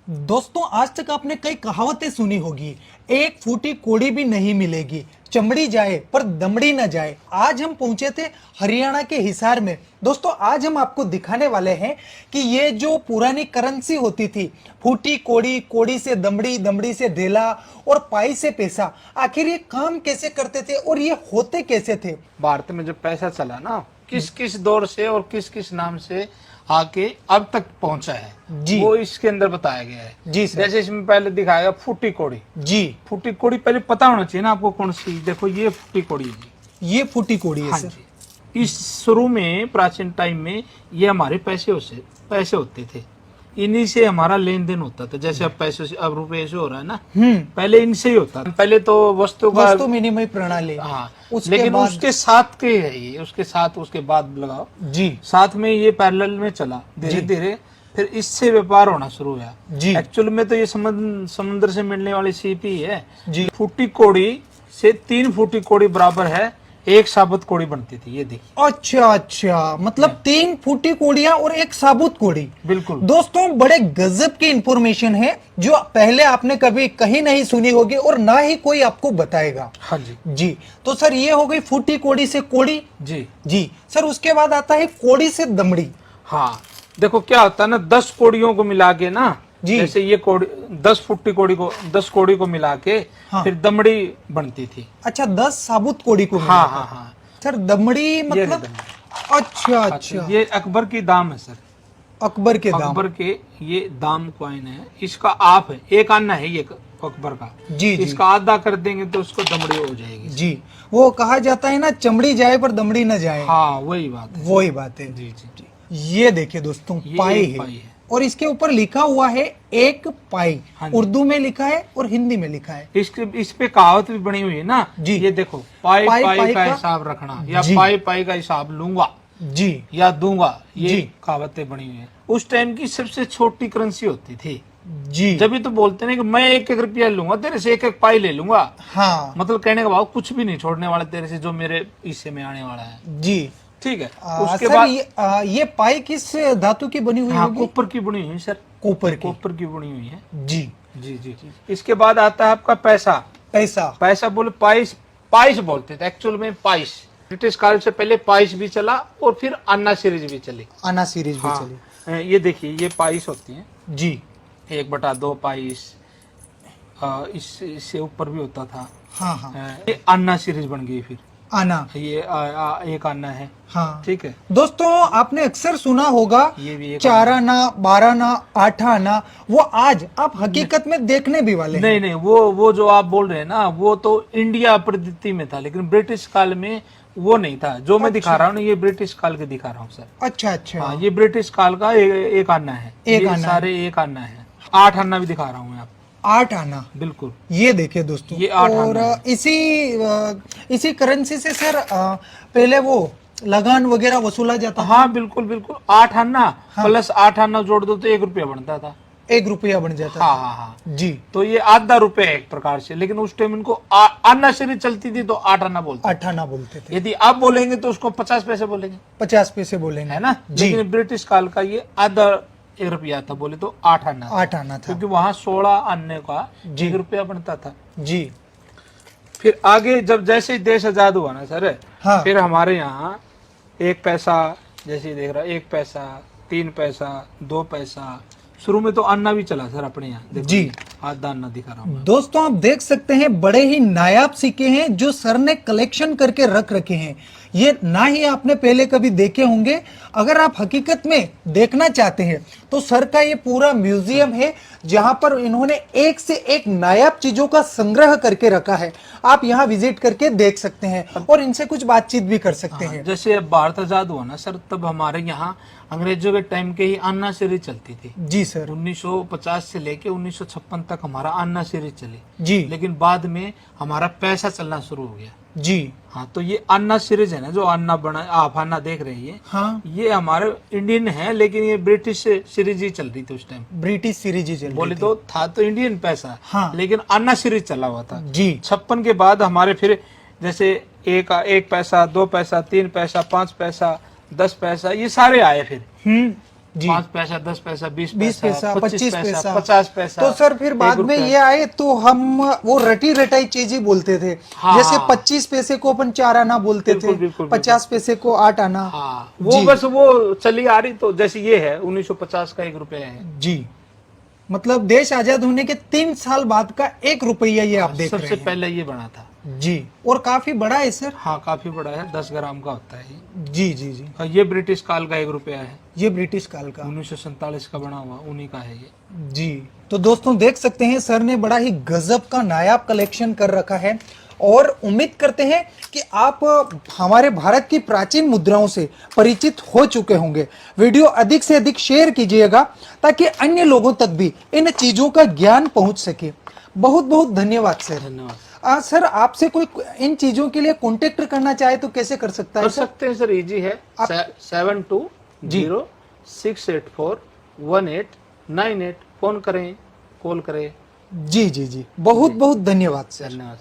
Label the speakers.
Speaker 1: दोस्तों, आज तक आपने कई कहावतें सुनी होगी, एक फूटी कोड़ी भी नहीं मिलेगी, चमड़ी जाए पर दमड़ी न जाए। आज हम पहुंचे थे हरियाणा के हिसार में। दोस्तों, आज हम आपको दिखाने वाले हैं कि ये जो पुरानी करेंसी होती थी, फूटी कोड़ी, कोड़ी से दमड़ी, दमड़ी से ढेला और पाई से पैसा, आखिर ये काम कैसे करते थे और ये होते कैसे थे।
Speaker 2: भारत में जब पैसा चला ना, किस किस दौर से और किस किस नाम से आके अब तक पहुंचा है
Speaker 1: जी,
Speaker 2: वो इसके अंदर बताया गया है।
Speaker 1: जी सर।
Speaker 2: जैसे इसमें पहले दिखाएगा फूटी कोड़ी।
Speaker 1: जी,
Speaker 2: फूटी कोड़ी पहले पता होना चाहिए ना आपको कौन सी। देखो ये फूटी कोड़ी है जी।
Speaker 1: ये फूटी कोड़ी है
Speaker 2: हाँ
Speaker 1: सर।
Speaker 2: जी। इस शुरू में प्राचीन टाइम में ये हमारे पैसे होते थे, इन्हीं से हमारा लेन देन होता था। जैसे अब पैसे से, अब रुपए से हो रहा है ना, पहले इनसे ही होता था। पहले तो वस्तु
Speaker 1: विनिमय प्रणाली।
Speaker 2: हाँ,
Speaker 1: उसके
Speaker 2: लेकिन
Speaker 1: बाद
Speaker 2: उसके साथ के है ये, उसके साथ उसके बाद लगाओ
Speaker 1: जी,
Speaker 2: साथ में ये पैरेलल में चला धीरे धीरे, फिर इससे व्यापार होना शुरू हुआ
Speaker 1: जी।
Speaker 2: एक्चुअल में तो ये समुद्र से मिलने वाली सीपी है
Speaker 1: जी।
Speaker 2: फूटी कोड़ी से 3 फूटी कोड़ी बराबर है 1 साबुत कोड़ी बनती थी। ये देखिए।
Speaker 1: अच्छा, मतलब 3 फूटी कोड़ियां और 1 साबुत कोड़ी।
Speaker 2: बिल्कुल
Speaker 1: दोस्तों, बड़े गजब की इंफॉर्मेशन है जो पहले आपने कभी कहीं नहीं सुनी होगी और ना ही कोई आपको बताएगा।
Speaker 2: हाँ जी।
Speaker 1: जी, तो सर ये हो गई फूटी कोड़ी से कोड़ी।
Speaker 2: जी
Speaker 1: जी सर, उसके बाद आता है कोड़ी से दमड़ी।
Speaker 2: हाँ, देखो क्या होता है ना, 10 कोड़ियों को मिला के ना,
Speaker 1: जी।
Speaker 2: जैसे ये कोड़ी 10 फुट्टी कोड़ी को 10 कोड़ी को मिला के
Speaker 1: हाँ।
Speaker 2: फिर दमड़ी बनती थी।
Speaker 1: अच्छा, 10 साबुत कोड़ी को
Speaker 2: हाँ
Speaker 1: मिलाकर।
Speaker 2: हाँ हाँ।
Speaker 1: सर दमड़ी मतलब
Speaker 2: दमड़ी।
Speaker 1: अच्छा,
Speaker 2: ये अकबर की दाम है सर।
Speaker 1: अकबर के दाम।
Speaker 2: अकबर के ये दाम कॉइन है, इसका आप है 1 आना है ये अकबर का।
Speaker 1: जी, जी।
Speaker 2: इसका आधा कर देंगे तो उसको दमड़ी हो जाएगी।
Speaker 1: जी, वो कहा जाता है ना, चमड़ी जाए पर दमड़ी न जाए।
Speaker 2: हाँ, वही बात है।
Speaker 1: वही बात है।
Speaker 2: जी जी जी।
Speaker 1: ये देखिए दोस्तों,
Speaker 2: ये
Speaker 1: पाई
Speaker 2: एक
Speaker 1: है।
Speaker 2: पाई है।
Speaker 1: और इसके ऊपर लिखा हुआ है 1 पाई।
Speaker 2: हाँ जी।
Speaker 1: उर्दू में लिखा है और हिंदी में लिखा है।
Speaker 2: इस पे कहावत भी बनी हुई है ना
Speaker 1: जी।
Speaker 2: ये देखो, पाई
Speaker 1: पाई
Speaker 2: पाई का
Speaker 1: का
Speaker 2: हिसाब रखना, या
Speaker 1: जी।
Speaker 2: पाई पाई का हिसाब लूंगा
Speaker 1: जी
Speaker 2: या दूंगा, ये
Speaker 1: जी।
Speaker 2: कहावतें बनी हुई है। उस टाइम की सबसे छोटी करेंसी होती थी।
Speaker 1: जी।
Speaker 2: जब भी तो बोलते ना कि मैं 1-1 रुपया लूंगा तेरे से, 1-1 पाई ले लूंगा।
Speaker 1: हाँ
Speaker 2: मतलब कहने का भाव कुछ भी नहीं छोड़ने वाला तेरे से, जो मेरे हिस्से में आने वाला है।
Speaker 1: जी।
Speaker 2: ठीक है। उसके
Speaker 1: सर
Speaker 2: बाद
Speaker 1: ये पाई किस धातु की बनी हुई
Speaker 2: हाँ,
Speaker 1: होगी?
Speaker 2: कॉपर की बनी हुई है सर।
Speaker 1: कॉपर की।
Speaker 2: कॉपर की बनी हुई है।
Speaker 1: जी।
Speaker 2: जी जी जी। इसके बाद आता है आपका पैसा।
Speaker 1: पैसा।
Speaker 2: पैसा बोले पाइस, पाइस बोलते थे एक्चुअल में, पाइस। ब्रिटिश काल से पहले पाइस भी चला और फिर अन्ना सीरीज भी चली।
Speaker 1: आना सीरीज भी
Speaker 2: हाँ,
Speaker 1: चली।
Speaker 2: ये देखिए ये पाइस होती है,
Speaker 1: जी।
Speaker 2: 1/2 पाइस। इससे ऊपर भी होता था।
Speaker 1: हाँ हाँ।
Speaker 2: ये अन्ना सीरीज बन गई फिर।
Speaker 1: आना।
Speaker 2: ये एक आना है।
Speaker 1: हाँ
Speaker 2: ठीक है।
Speaker 1: दोस्तों, आपने अक्सर सुना होगा
Speaker 2: ये भी एक
Speaker 1: 4 आना, 12 आना, 8 आना। वो आज आप हकीकत में देखने भी वाले हैं।
Speaker 2: नहीं नहीं, वो जो आप बोल रहे हैं ना, वो तो इंडिया पद्धति में था, लेकिन ब्रिटिश काल में वो नहीं था। जो मैं दिखा रहा हूँ ना, ये ब्रिटिश काल के दिखा रहा हूँ सर।
Speaker 1: अच्छा।
Speaker 2: हाँ, ये ब्रिटिश काल का एक आना है।
Speaker 1: एक
Speaker 2: ये
Speaker 1: आना
Speaker 2: सारे एक आना है। 8 आना भी दिखा रहा हूँ मैं आपको।
Speaker 1: 8 आना।
Speaker 2: बिल्कुल।
Speaker 1: ये देखिए दोस्तों,
Speaker 2: ये 8
Speaker 1: और
Speaker 2: आना है।
Speaker 1: इसी करेंसी से सर पहले वो लगान वगैरह वसूला जाता था।
Speaker 2: हाँ बिल्कुल बिल्कुल। 8 आना प्लस 8 आना जोड़ दो तो 1 रुपया बनता था।
Speaker 1: 1 रुपया बन जाता
Speaker 2: हाँ
Speaker 1: था।
Speaker 2: हाँ हाँ।
Speaker 1: जी।
Speaker 2: तो ये आधा रुपया है एक प्रकार से, लेकिन उस टाइम इनको आना सीरीज चलती थी तो 8 आना बोलते
Speaker 1: 8 आना बोलते थे।
Speaker 2: यदि आप बोलेंगे तो उसको 50 पैसे बोलेंगे,
Speaker 1: 50 पैसे बोलेंगे,
Speaker 2: है ना।
Speaker 1: जी।
Speaker 2: लेकिन ब्रिटिश काल का ये आधा 1 रुपया था, बोले तो 8 आना।
Speaker 1: 8 आना था,
Speaker 2: क्योंकि वहां 16 आने का
Speaker 1: जी।
Speaker 2: 1 रुपया बनता था।
Speaker 1: जी।
Speaker 2: फिर आगे जब जैसे ही देश आजाद हुआ ना सर,
Speaker 1: हाँ।
Speaker 2: फिर हमारे यहाँ 1 पैसा, जैसे देख रहा 1 पैसा, 3 पैसा, 2 पैसा। शुरू में तो अन्ना भी चला सर अपने यहाँ। देखो
Speaker 1: जी।
Speaker 2: आधा अन्ना दिखा रहा हूँ।
Speaker 1: दोस्तों, आप देख सकते हैं बड़े ही नायाब सिक्के हैं जो सर ने कलेक्शन करके रख रखे हैं। ये ना ही आपने पहले कभी देखे होंगे। अगर आप हकीकत में देखना चाहते हैं तो सर का ये पूरा म्यूजियम है, जहां पर इन्होंने एक से एक नायाब चीजों का संग्रह करके रखा है। आप यहाँ विजिट करके देख सकते हैं और इनसे कुछ बातचीत भी कर सकते हैं।
Speaker 2: जैसे अब भारत आजाद हुआ ना सर, तब हमारे यहाँ अंग्रेजों के टाइम के ही अन्ना सीरीज चलती थी।
Speaker 1: जी सर।
Speaker 2: 1950 से लेके 1956 तक हमारा अन्ना सीरीज चली।
Speaker 1: जी।
Speaker 2: लेकिन बाद में हमारा पैसा चलना शुरू हो गया।
Speaker 1: जी।
Speaker 2: हाँ, तो ये अन्ना सीरीज है ना, जो अन्ना बना आप अन्ना देख रहे हैं,
Speaker 1: हाँ,
Speaker 2: ये हमारे इंडियन है, लेकिन ये ब्रिटिश सीरीज ही चल रही थी उस टाइम।
Speaker 1: ब्रिटिश सीरीज ही चल रही
Speaker 2: बोले
Speaker 1: थी।
Speaker 2: तो था तो इंडियन पैसा,
Speaker 1: हाँ।
Speaker 2: लेकिन अन्ना सीरीज चला हुआ था।
Speaker 1: जी।
Speaker 2: 56 के बाद हमारे फिर जैसे 1 पैसा, 2 पैसा, 3 पैसा, 5 पैसा, 10 पैसा, ये सारे आए फिर।
Speaker 1: जी।
Speaker 2: 5 पैसा, 10 पैसा, 20
Speaker 1: 20 पैसा, 25 पैसा,
Speaker 2: 50 पैसा।
Speaker 1: तो सर फिर बाद
Speaker 2: 1
Speaker 1: में
Speaker 2: रुपया।
Speaker 1: ये आए तो हम वो रटी रटाई चीजें बोलते थे।
Speaker 2: हाँ,
Speaker 1: जैसे
Speaker 2: हाँ।
Speaker 1: 25 पैसे को अपन 4 आना बोलते
Speaker 2: बिल्कुल,
Speaker 1: थे,
Speaker 2: बिल्कुल,
Speaker 1: 50 पैसे को 8 आना।
Speaker 2: हाँ, वो
Speaker 1: जी।
Speaker 2: बस वो चली आ रही, तो जैसे ये है 1950 का 1 रुपया है।
Speaker 1: जी, मतलब देश आजाद होने के 3 साल बाद का 1 रुपया ये आप देख रहे
Speaker 2: सबसे
Speaker 1: हैं।
Speaker 2: पहले ये बना था।
Speaker 1: जी, और काफी बड़ा है सर।
Speaker 2: हाँ, काफी बड़ा है, 10 ग्राम का होता है ये।
Speaker 1: जी जी जी,
Speaker 2: और ये ब्रिटिश काल का 1 रुपया है,
Speaker 1: ये ब्रिटिश काल का।
Speaker 2: 1947 का बना हुआ, उन्हीं का है ये।
Speaker 1: जी, तो दोस्तों देख सकते हैं सर ने बड़ा ही गजब का नायाब कलेक्शन कर रखा है, और उम्मीद करते हैं कि आप हमारे भारत की प्राचीन मुद्राओं से परिचित हो चुके होंगे। वीडियो अधिक से अधिक शेयर कीजिएगा ताकि अन्य लोगों तक भी इन चीजों का ज्ञान पहुंच सके। बहुत बहुत धन्यवाद सर।
Speaker 2: धन्यवाद
Speaker 1: सर आपसे कोई इन चीजों के लिए कांटेक्ट करना चाहे तो कैसे कर सकता है
Speaker 2: कर
Speaker 1: सर?
Speaker 2: सकते हैं सर, इजी है। 7206841898 फोन करें, कॉल करें।
Speaker 1: जी जी जी, बहुत बहुत धन्यवाद सर।
Speaker 2: धन्यवाद।